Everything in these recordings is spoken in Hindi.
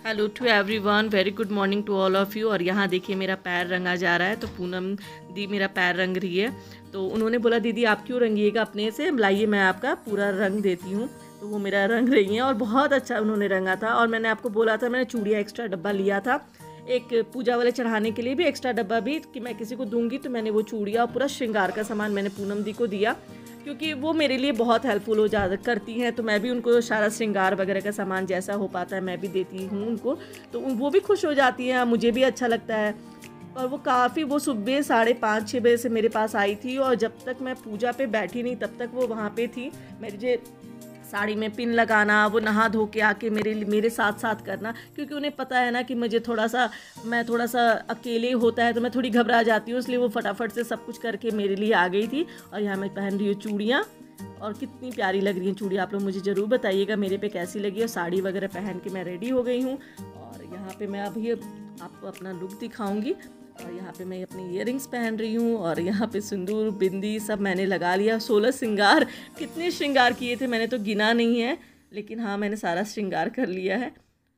Hello to everyone, very good morning to all of you. और यहाँ देखिए मेरा पैर रंगा जा रहा है। तो पूनम दी मेरा पैर रंग रही है। तो उन्होंने बोला दीदी आप क्यों रंगिएगा अपने से, लाइए मैं आपका पूरा रंग देती हूँ। तो वो मेरा रंग रही हैं और बहुत अच्छा उन्होंने रंगा था। और मैंने आपको बोला था, मैंने चूड़ियाँ एक्स्ट्रा डब्बा लिया था, एक पूजा वाले चढ़ाने के लिए भी एक्स्ट्रा डब्बा भी, कि मैं किसी को दूंगी। तो मैंने वो चूड़ियाँ और पूरा श्रृंगार का सामान मैंने पूनम दी को दिया, क्योंकि वो मेरे लिए बहुत हेल्पफुल हो जा करती हैं। तो मैं भी उनको सारा श्रृंगार वगैरह का सामान जैसा हो पाता है मैं भी देती हूँ उनको। तो वो भी खुश हो जाती हैं, मुझे भी अच्छा लगता है। और वो सुबह 5:30-6 बजे से मेरे पास आई थी, और जब तक मैं पूजा पे बैठी नहीं तब तक वो वहाँ पे थी। मेरे साड़ी में पिन लगाना, वो नहा धो के आके मेरे साथ साथ करना, क्योंकि उन्हें पता है ना कि मैं थोड़ा सा अकेले होता है तो मैं थोड़ी घबरा जाती हूँ, इसलिए वो फटाफट से सब कुछ करके मेरे लिए आ गई थी। और यहाँ मैं पहन रही हूँ चूड़ियाँ, और कितनी प्यारी लग रही हैं चूड़ियाँ। आप लोग मुझे ज़रूर बताइएगा मेरे पे कैसी लगी। और साड़ी वगैरह पहन के मैं रेडी हो गई हूँ, और यहाँ पे मैं अभी आपको अपना लुक दिखाऊंगी। और यहाँ पे मैं अपनी इयररिंग्स पहन रही हूँ, और यहाँ पे सिंदूर बिंदी सब मैंने लगा लिया। 16 श्रृंगार, कितने श्रृंगार किए थे मैंने तो गिना नहीं है, लेकिन हाँ मैंने सारा श्रृंगार कर लिया है।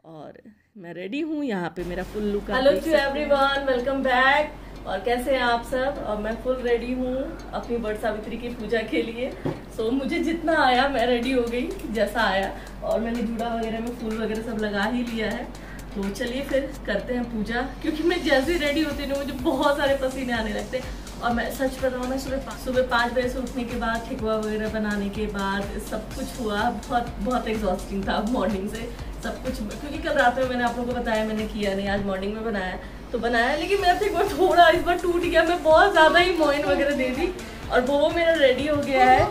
और मैं रेडी हूँ, यहाँ पे मेरा full look. Hello to everyone, welcome back. और कैसे हैं आप सब। और मैं फुल रेडी हूँ अपनी वट सावित्री की पूजा के लिए। सो मुझे जितना आया मैं रेडी हो गई जैसा आया, और मैंने जूड़ा वगैरह में फूल वगैरह सब लगा ही लिया है। तो चलिए फिर करते हैं पूजा, क्योंकि मैं जैसे ही रेडी होती हूँ मुझे बहुत सारे पसीने आने लगते हैं। और मैं सच बताऊँ, मैं सुबह 5 बजे से उठने के बाद, ठेकुआ वगैरह बनाने के बाद सब कुछ हुआ, बहुत एग्जॉस्टिंग था मॉर्निंग से सब कुछ। क्योंकि कल रात में मैंने आप लोगों को बताया मैंने किया नहीं, आज मॉर्निंग में बनाया, लेकिन मेरा ठेकुआ थोड़ा इस बार टूट गया। मैं बहुत ज़्यादा ही मोइन वगैरह दे दी। और बोबो मेरा रेडी हो गया है,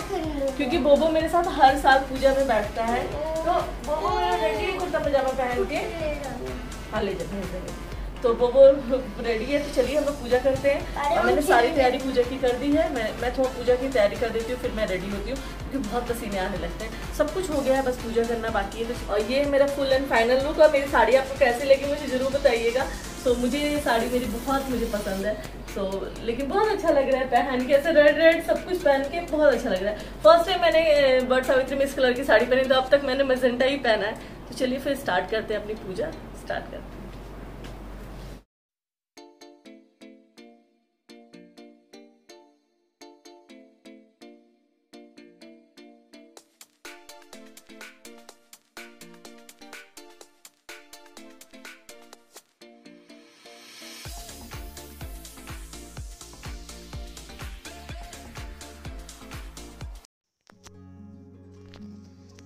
क्योंकि बोबो मेरे साथ हर साल पूजा में बैठता है। तो बोबो मेरा रेडी है कुर्ता पजामा पहन के। हाँ ले जाते हैं। तो बोबो रेडी है, तो चलिए हम लोग पूजा करते हैं। और मैंने सारी तैयारी पूजा की कर दी है। मैं थोड़ा पूजा की तैयारी कर देती हूँ, फिर मैं रेडी होती हूँ, क्योंकि बहुत पसीने आने लगते हैं। सब कुछ हो गया है, बस पूजा करना बाकी है। और ये मेरा फुल एंड फाइनल लुक। और मेरी साड़ी आपको कैसी लगी मुझे ज़रूर बताइएगा। तो मुझे ये साड़ी मेरी मुझे पसंद है। तो लेकिन बहुत अच्छा लग रहा है पहन के, ऐसे रेड सब कुछ पहन के बहुत अच्छा लग रहा है। फर्स्ट टाइम मैंने वट सावित्री में इस कलर की साड़ी पहनी, तो अब तक मैंने मैजेंटा ही पहना है। तो चलिए फिर स्टार्ट करते हैं अपनी पूजा, स्टार्ट करते हैं।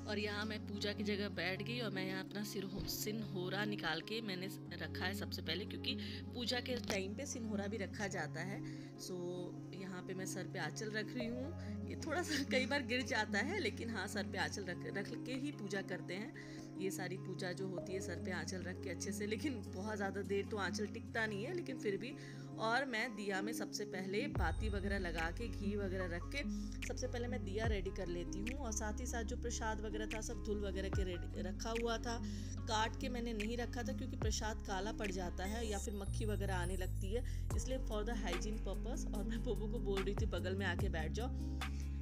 और यहाँ मैं पूजा की जगह बैठ गई, और मैं यहाँ अपना सिनहोरा निकाल के मैंने रखा है सबसे पहले, क्योंकि पूजा के टाइम पे सिनहोरा भी रखा जाता है। सो यहाँ पे मैं सर पे आंचल रख रही हूँ। ये थोड़ा सा कई बार गिर जाता है, लेकिन हाँ सर पे आंचल रख के ही पूजा करते हैं। ये सारी पूजा जो होती है सर पे आंचल रख के अच्छे से, लेकिन बहुत ज़्यादा देर तो आंचल टिकता नहीं है, लेकिन फिर भी। और मैं दिया में सबसे पहले बाती वगैरह लगा के, घी वगैरह रख के सबसे पहले मैं दिया रेडी कर लेती हूँ। और साथ ही साथ जो प्रसाद वगैरह था सब धुल वगैरह के रेडी रखा हुआ था। काट के मैंने नहीं रखा था, क्योंकि प्रसाद काला पड़ जाता है या फिर मक्खी वगैरह आने लगती है, इसलिए फॉर द हाइजीन पर्पस। और मैं बोबो को बोल रही थी बगल में आके बैठ जाओ।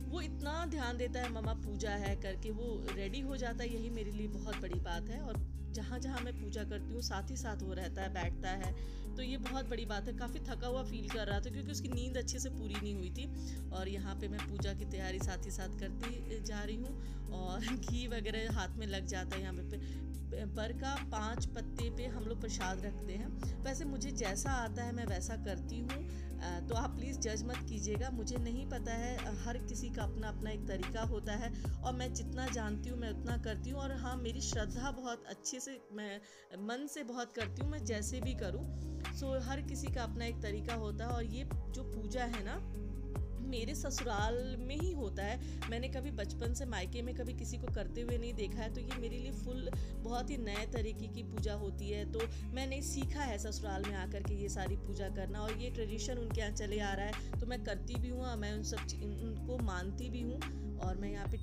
वो इतना ध्यान देता है मम्मा पूजा है करके, वो रेडी हो जाता है, यही मेरे लिए बहुत बड़ी बात है। और जहाँ जहाँ मैं पूजा करती हूँ साथ ही साथ वो रहता है, बैठता है, तो ये बहुत बड़ी बात है। काफ़ी थका हुआ फील कर रहा था, क्योंकि उसकी नींद अच्छे से पूरी नहीं हुई थी। और यहाँ पे मैं पूजा की तैयारी साथ ही साथ करती जा रही हूँ, और घी वगैरह हाथ में लग जाता है। यहाँ पे बर का 5 पत्ते पे हम लोग प्रसाद रखते हैं। वैसे मुझे जैसा आता है मैं वैसा करती हूँ, तो आप प्लीज़ जज मत कीजिएगा। मुझे नहीं पता है, हर किसी का अपना अपना एक तरीका होता है, और मैं जितना जानती हूँ मैं उतना करती हूँ। और हाँ मेरी श्रद्धा बहुत अच्छे से, मैं मन से बहुत करती हूँ, मैं जैसे भी करूँ। सो हर किसी का अपना एक तरीका होता है। और ये जो पूजा है ना, मेरे ससुराल में ही होता है। मैंने कभी बचपन से मायके में कभी किसी को करते हुए नहीं देखा है, तो ये मेरे लिए बहुत ही नए तरीके की पूजा होती है। तो मैंने सीखा है ससुराल में आकर के ये सारी पूजा करना, और ये ट्रेडिशन उनके यहाँ चले आ रहा है, तो मैं करती भी हूँ और मैं उनको मानती भी हूँ। और मैं यहाँ पे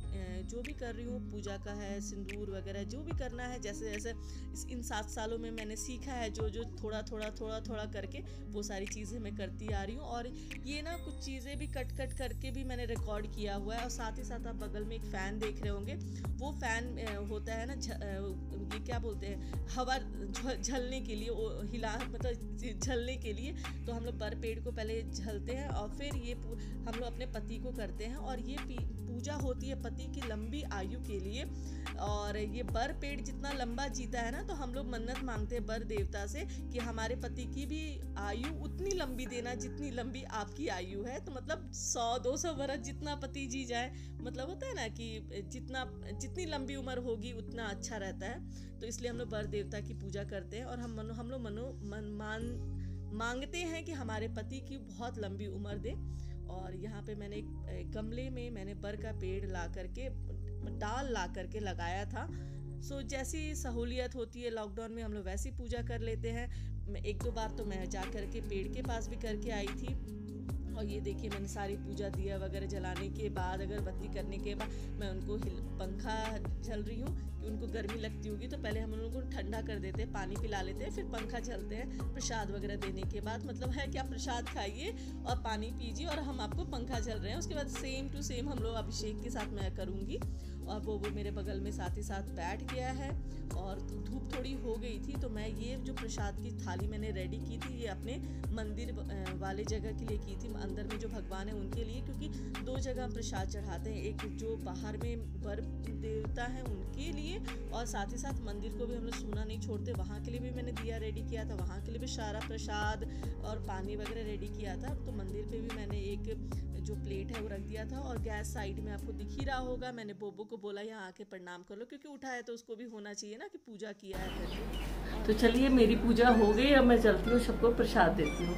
जो भी कर रही हूँ पूजा का है, सिंदूर वगैरह जो भी करना है, जैसे जैसे इन 7 सालों में मैंने सीखा है, जो जो थोड़ा थोड़ा करके वो सारी चीज़ें मैं करती आ रही हूँ। और ये ना कुछ चीज़ें भी कट करके भी मैंने रिकॉर्ड किया हुआ है। और साथ ही साथ आप बगल में एक फ़ैन देख रहे होंगे, वो फ़ैन होता है ना, ये क्या बोलते हैं, हवा झलने के लिए, हिला मतलब झलने के लिए। तो हम लोग बर पेड़ को पहले झलते हैं और फिर ये हम लोग अपने पति को करते हैं। और ये पूजा होती है पति की लंबी आयु के लिए। और ये बर पेड़ जितना लंबा जीता है ना, तो हम लोग मन्नत मांगते हैं बर देवता से कि हमारे पति की भी आयु उतनी लंबी देना जितनी लंबी आपकी आयु है। तो मतलब 100-200 वर्ष जितना पति जी जाए, मतलब होता है ना कि जितनी लंबी उम्र होगी उतना अच्छा रहता है। तो इसलिए हम लोग बर देवता की पूजा करते हैं। और हम लोग मांगते हैं कि हमारे पति की बहुत लंबी उम्र दे। और यहाँ पे मैंने एक गमले में मैंने बर का पेड़ ला करके लगाया था। सो जैसी सहूलियत होती है लॉकडाउन में, हम लोग वैसी पूजा कर लेते हैं। 1-2 बार तो मैं जा करके पेड़ के पास भी करके आई थी। और ये देखिए मैंने सारी पूजा दिया वगैरह जलाने के बाद, अगरबत्ती करने के बाद मैं उनको पंखा झल रही हूँ कि उनको गर्मी लगती होगी, तो पहले हम उनको ठंडा कर देते हैं, पानी पिला लेते हैं, फिर पंखा झलते हैं प्रसाद वगैरह देने के बाद। मतलब है कि आप प्रसाद खाइए और पानी पीजिए और हम आपको पंखा झल रहे हैं। उसके बाद सेम टू सेम हम लोग अभिषेक के साथ मैं करूँगी। और वो मेरे बगल में साथ ही साथ बैठ गया है। और धूप थोड़ी हो गई थी, तो मैं ये जो प्रसाद की थाली मैंने रेडी की थी, ये अपने मंदिर वाले जगह के लिए की थी, अंदर में जो भगवान है उनके लिए। क्योंकि 2 जगह हम प्रसाद चढ़ाते हैं, एक जो बाहर में बर देवता है उनके लिए, और साथ ही साथ मंदिर को भी हम लोग सूना नहीं छोड़ते, वहाँ के लिए भी मैंने दिया रेडी किया था, वहाँ के लिए भी सारा प्रसाद और पानी वगैरह रेडी किया था। तो मंदिर पे भी मैंने एक जो प्लेट है वो रख दिया था। और गैस साइड में आपको दिख ही रहा होगा, मैंने बोबो को बोला यहाँ आके प्रणाम कर लो, क्योंकि उठा है तो उसको भी होना चाहिए ना कि पूजा किया है करके। तो चलिए मेरी पूजा हो गई, अब मैं चलती हूँ, सबको प्रसाद देती हूँ।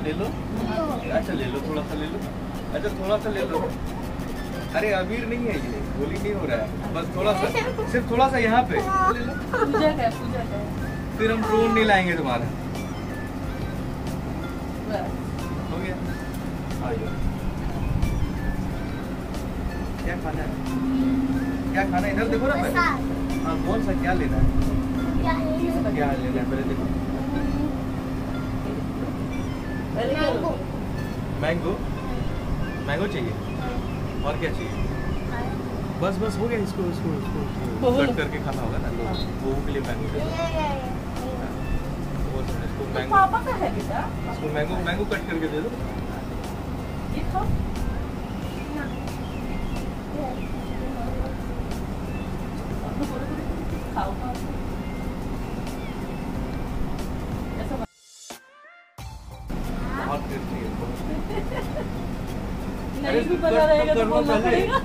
ले लो अच्छा ले लो, थोड़ा सा ले लो, अच्छा थोड़ा सा ले लो। अरे अबीर नहीं है, ये होली नहीं हो रहा है, बस थोड़ा सा, सिर्फ थोड़ा सा यहाँ पे पूजा का फिर हम ड्रोन नहीं लाएंगे तुम्हारा। हो गया, आइए। क्या खाना है, क्या खाना है, इधर देखो ना पहले। हाँ कौन सा क्या लेना है, क्या लेना है पहले देखो। मैंगो मैंगो चाहिए, और क्या चाहिए? बस बस हो गया। इसको कट करके खाना होगा ना, तो वो के लिए मैंगो दे दो। इसको मैंगो, पापा का है बेटा, इसको मैंगो कट करके दे दो। ये खाओ, नहीं भी पता रहेगा तो बोलना पड़ेगा।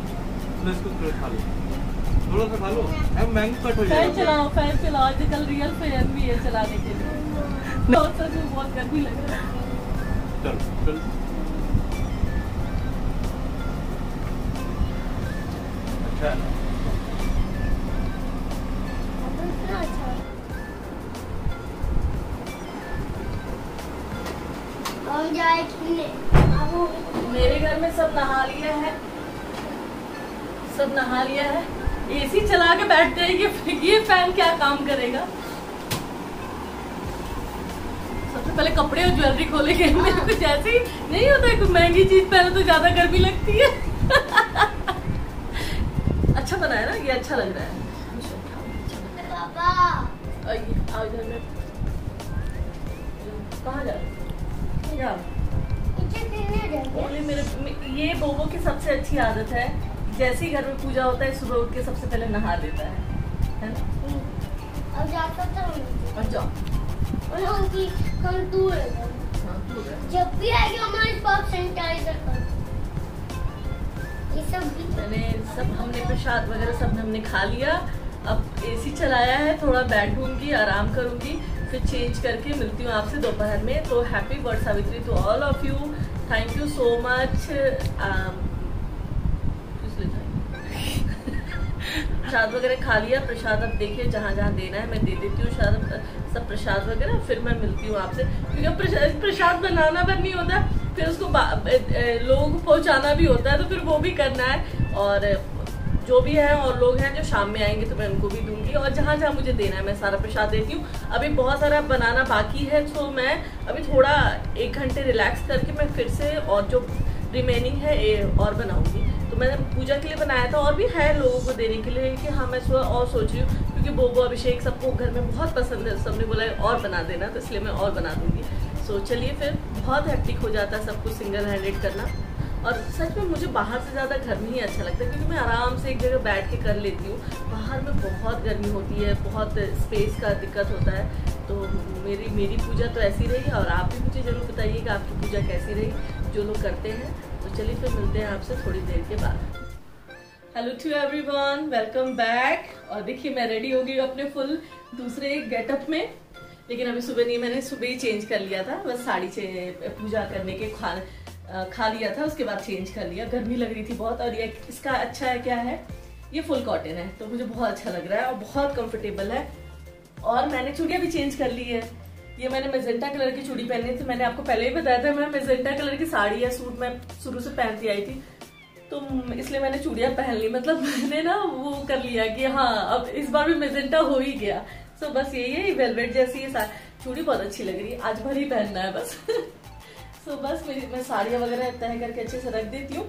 इसको खा लो, थोड़ा सा खा लो, मैंगो कट हो फैन जाएगा। चलाओ, आजकल रियल फैन भी है चलाने के लिए। बहुत गर्मी लग रहा है। चल अच्छा मेरे घर में सब नहा लिया है, एसी चला के बैठते हैं। ये फैन क्या काम करेगा। सबसे पहले कपड़े और ज्वेलरी खोलेंगे। मेरे को जैसे ही नहीं होता है, कोई महंगी चीज पहने तो ज्यादा गर्मी लगती है। अच्छा बनाया ना, ये अच्छा लग रहा है। इधर में कहाँ जा रहे? मेरे ये बोबो की सबसे अच्छी आदत है, जैसे ही घर में पूजा होता है सुबह उठ के सबसे पहले नहा लेता है ना। और जाओ, हो गया। जब भी आएगी हमारे पास सैनिटाइजर कर ये सब भी हमने प्रसाद वगैरह सब हमने खा लिया। अब एसी चलाया है, थोड़ा बैठूंगी, आराम करूंगी, फिर चेंज करके मिलती हूँ आपसे दोपहर में। तो happy Vat Savitri to all of you, thank you so much. प्रसाद वगैरह खा लिया, प्रसाद अब देखिए जहाँ जहाँ देना है मैं दे देती हूँ सब प्रसाद वगैरह, फिर मैं मिलती हूँ आपसे। क्योंकि प्रसाद बनाना भी नहीं होता, फिर उसको लोगों को पहुँचाना भी होता है, तो फिर वो भी करना है। और जो भी है और लोग हैं जो शाम में आएंगे तो मैं उनको भी दूंगी, और जहाँ जहाँ मुझे देना है मैं सारा प्रसाद देती हूँ। अभी बहुत सारा बनाना बाकी है, तो मैं अभी थोड़ा 1 घंटे रिलैक्स करके मैं फिर से और जो रिमेनिंग है और बनाऊंगी। तो मैंने पूजा के लिए बनाया था, और भी है लोगों को देने के लिए कि हाँ मैं सुबह और सोच रही हूँ, क्योंकि बोबो अभिषेक सबको घर में बहुत पसंद है, सबने बोला है और बना देना, तो इसलिए मैं और बना दूंगी। सो चलिए, फिर बहुत हेक्टिक हो जाता है सब कुछ सिंगल हैंडेड करना। और सच में मुझे बाहर से ज़्यादा घर में ही अच्छा लगता है, क्योंकि मैं आराम से एक जगह बैठ के कर लेती हूँ। बाहर में बहुत गर्मी होती है, बहुत स्पेस का दिक्कत होता है। तो मेरी पूजा तो ऐसी रही, और आप भी मुझे ज़रूर बताइए कि आपकी पूजा कैसी रही जो लोग करते हैं। तो चलिए फिर मिलते हैं आपसे थोड़ी देर के बाद। Hello to everyone, welcome back. और देखिए मैं रेडी हो गई हूँ अपने फुल दूसरे गेटअप में, लेकिन अभी सुबह नहीं, मैंने सुबह ही चेंज कर लिया था, बस साड़ी पूजा करने के खा लिया था, उसके बाद चेंज कर लिया। गर्मी लग रही थी बहुत, और ये इसका अच्छा है क्या है, ये फुल कॉटन है, तो मुझे बहुत अच्छा लग रहा है और बहुत कंफर्टेबल है। और मैंने चूड़ियाँ भी चेंज कर ली है। ये मैंने मेजेंटा कलर की चूड़ी पहनी थी, मैंने आपको पहले ही बताया था, मैं मेजेंटा कलर की साड़ी या सूट मैं शुरू से पहनती आई थी, तो इसलिए मैंने चूड़ियाँ पहन ली। मतलब मैंने ना वो कर लिया कि हाँ अब इस बार भी मेजेंटा हो ही गया। सो बस यही है, वेलवेट जैसी ये चूड़ी बहुत अच्छी लग रही है, आज भर ही पहनना है बस। सो बस मैं साड़ियाँ वगैरह तय करके अच्छे से रख देती हूँ।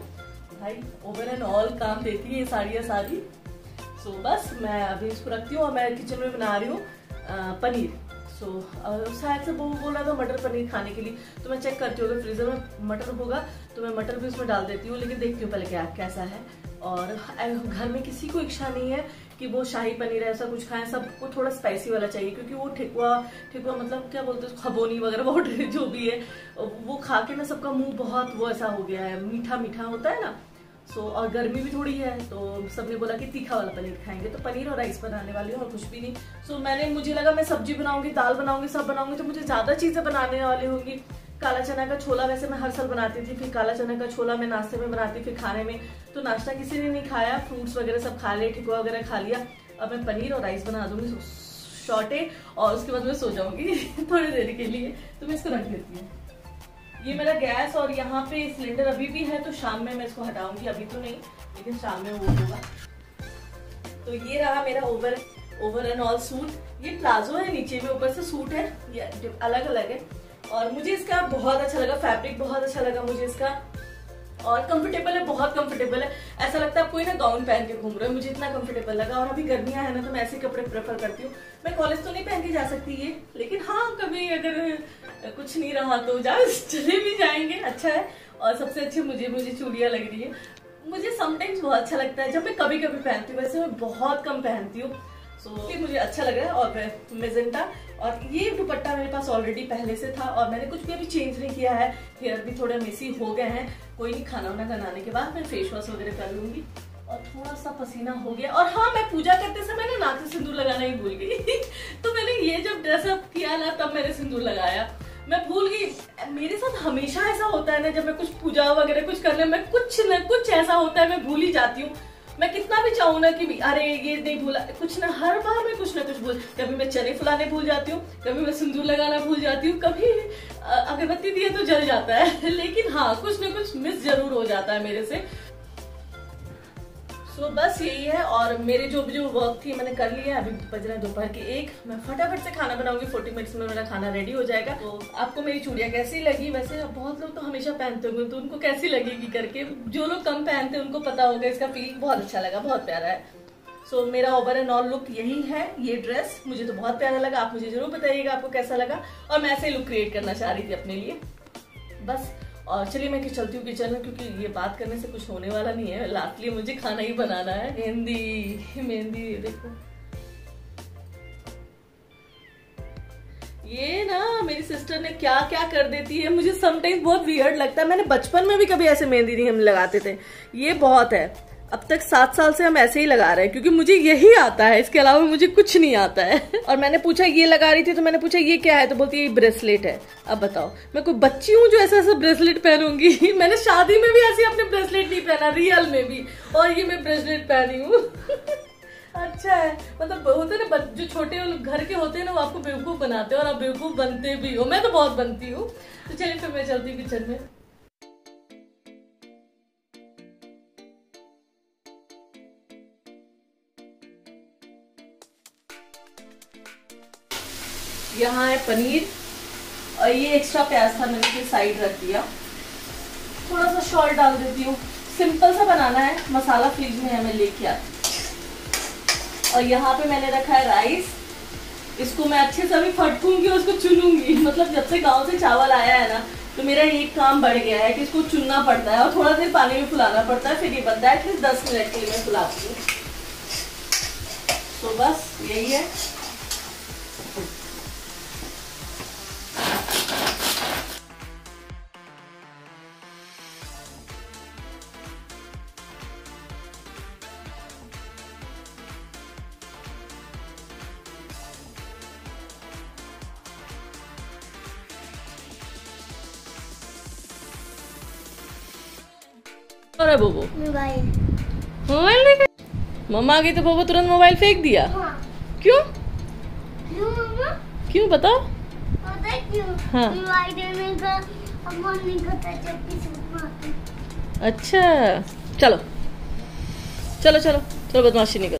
भाई ओवर एंड ऑल काम देती है ये साड़ियाँ सारी। सो बस मैं अभी इसको रखती हूँ, और मैं किचन में बना रही हूँ पनीर। शायद से वो बोल रहा था मटर पनीर खाने के लिए, तो मैं चेक करती हूँ अगर फ्रीजर में मटर होगा तो मैं मटर भी उसमें डाल देती हूँ, लेकिन देखती हूँ पहले कैसा है। और घर में किसी को इच्छा नहीं है कि वो शाही पनीर ऐसा कुछ खाएं, सबको थोड़ा स्पाइसी वाला चाहिए, क्योंकि वो ठेकुआ मतलब क्या बोलते हैं, खबोनी वगैरह वो जो भी है वो खा के ना सबका मुंह बहुत वो ऐसा हो गया है, मीठा मीठा होता है ना। और गर्मी भी थोड़ी है, तो सबने बोला कि तीखा वाला पनीर खाएंगे, तो पनीर और राइस बनाने वाली हूँ और कुछ भी नहीं। मुझे लगा मैं सब्जी बनाऊंगी, दाल बनाऊंगी, सब बनाऊंगी, तो मुझे ज्यादा चीजें बनाने वाली होंगी। काला चना का छोला वैसे मैं हर साल बनाती थी, फिर काला चना का छोला मैं नाश्ते में बनाती, फिर खाने में, तो नाश्ता किसी ने नहीं खाया, फ्रूट्स वगैरह सब खा लिए, ठेकुआ वगैरह खा लिया। अब मैं पनीर और राइस बना दूंगी शॉर्टे, और उसके बाद मैं सो जाऊंगी थोड़ी देर के लिए, तो मैं इसको रख देती हूँ। ये मेरा गैस, और यहाँ पे सिलेंडर अभी भी है, तो शाम में मैं इसको हटाऊंगी, अभी तो नहीं, लेकिन शाम में वो होगा। तो ये रहा मेरा ओवर एंड ऑल सूट। ये प्लाजो है नीचे में, ऊपर से सूट है, ये अलग अलग है, और मुझे इसका बहुत अच्छा लगा, फैब्रिक बहुत अच्छा लगा मुझे इसका, और कंफर्टेबल है, बहुत कंफर्टेबल है। ऐसा लगता है आप कोई ना गाउन पहन के घूम रहे हो, मुझे इतना कंफर्टेबल लगा। और अभी गर्मियां है ना, तो मैं ऐसे कपड़े प्रेफर करती हूँ। मैं कॉलेज तो नहीं पहन के जा सकती ये, लेकिन हाँ कभी अगर कुछ नहीं रहा तो चले भी जाएंगे, अच्छा है। और सबसे अच्छी मुझे चूड़ियाँ लग रही है, मुझे समटाइम्स बहुत अच्छा लगता है जब मैं कभी कभी पहनती हूँ, वैसे मैं बहुत कम पहनती हूँ। मुझे अच्छा लग रहा है। और मेजेंटा, और ये दुपट्टा मेरे पास ऑलरेडी पहले से था, और मैंने कुछ भी अभी चेंज नहीं किया है। हेयर भी थोड़े मेसी हो गए हैं, कोई नहीं, खाना वाना बनाने के बाद मैं फेस वॉश वगैरह कर लूंगी। और थोड़ा सा पसीना हो गया, और हाँ मैं पूजा करते समय ना नाक से सिंदूर लगाना ही भूल गई तो मैंने ये जब ड्रेसअप किया ना, तब मैंने सिंदूर लगाया, मैं भूल गई। मेरे साथ हमेशा ऐसा होता है ना, जब मैं कुछ पूजा वगैरह कुछ करने में कुछ न कुछ ऐसा होता है, मैं भूल ही जाती हूँ। मैं कितना भी चाहूँ ना कि अरे ये नहीं भूला, कुछ ना, हर बार मैं कुछ ना कुछ भूल, कभी मैं चने फुलाने भूल जाती हूँ, कभी मैं सिंदूर लगाना भूल जाती हूँ, कभी अगरबत्ती दिए तो जल जाता है लेकिन हाँ कुछ ना कुछ मिस जरूर हो जाता है मेरे से। सो बस यही है। और मेरे जो वर्क थी मैंने कर लिया है। अभी बज रहा है दोपहर के 1, मैं फटाफट से खाना बनाऊंगी, 40 मिनट्स में मेरा खाना रेडी हो जाएगा। तो आपको मेरी चूड़ियाँ कैसी लगी? वैसे बहुत लोग तो हमेशा पहनते होंगे, तो उनको कैसी लगेगी करके, जो लोग कम पहनते हैं उनको पता होगा, इसका फील बहुत अच्छा लगा, बहुत प्यारा है। सो मेरा ओवर एंड ऑल लुक यही है। ये ड्रेस मुझे तो बहुत प्यारा लगा, आप मुझे जरूर बताइएगा आपको कैसा लगा। और मैं ऐसे लुक क्रिएट करना चाह रही थी अपने लिए बस। और चलिए मैं चलती हूँ किचन में, क्योंकि ये बात करने से कुछ होने वाला नहीं है, लास्टली मुझे खाना ही बनाना है। मेहंदी देखो, ये ना मेरी सिस्टर ने क्या क्या कर देती है, मुझे समटाइम्स बहुत वियर्ड लगता है। मैंने बचपन में भी कभी ऐसे मेहंदी नहीं हम लगाते थे, ये बहुत है। अब तक 7 साल से हम ऐसे ही लगा रहे हैं क्योंकि मुझे यही आता है, इसके अलावा मुझे कुछ नहीं आता है। और मैंने पूछा ये लगा रही थी तो मैंने पूछा ये क्या है, तो बोलती है ये ब्रेसलेट है। अब बताओ मैं कोई बच्ची हूँ जो ऐसा ऐसा ब्रेसलेट पहनूंगी? मैंने शादी में भी ऐसे अपने ब्रेसलेट नहीं पहना, रियल में भी, और ये मैं ब्रेसलेट पहनी हूँ। अच्छा है, मतलब होते ना जो छोटे घर के होते हैं ना, वो आपको बेवकूफ बनाते हैं और आप बेवकूफ बनते भी हो। मैं तो बहुत बनती हूँ। तो चलिए फिर मैं चलती किचन में। यहाँ है पनीर और ये एक्स्ट्रा प्याज था, मैंने इसे साइड रख दिया। थोड़ा सा सॉल्ट डाल देती हूँ, सिंपल सा बनाना है, मसाला फ्रिज में है मैं लेके आती। और यहाँ पे मैंने रखा है राइस, इसको मैं अच्छे से अभी फटकूंगी और उसको चुनूंगी। मतलब जब से गांव से चावल आया है ना, तो मेरा एक काम बढ़ गया है कि इसको चुनना पड़ता है और थोड़ा देर पानी में फुलाना पड़ता है, फिर ये बनता है। एटलीस्ट 10 मिनट के लिए मैं फुलाती हूँ। तो बस यही है। अरे बोबो मोबाइल लेके मम्मा आ गई तो बोबो तुरंत मोबाइल फेंक दिया। हाँ। क्यों मम्मा? क्यों बताओ? पता है क्यों? हाँ। मोबाइल देने का अब मन नहीं करता जब भी सूखना आता है। अच्छा चलो चलो चलो चलो बदमाशी नहीं करो।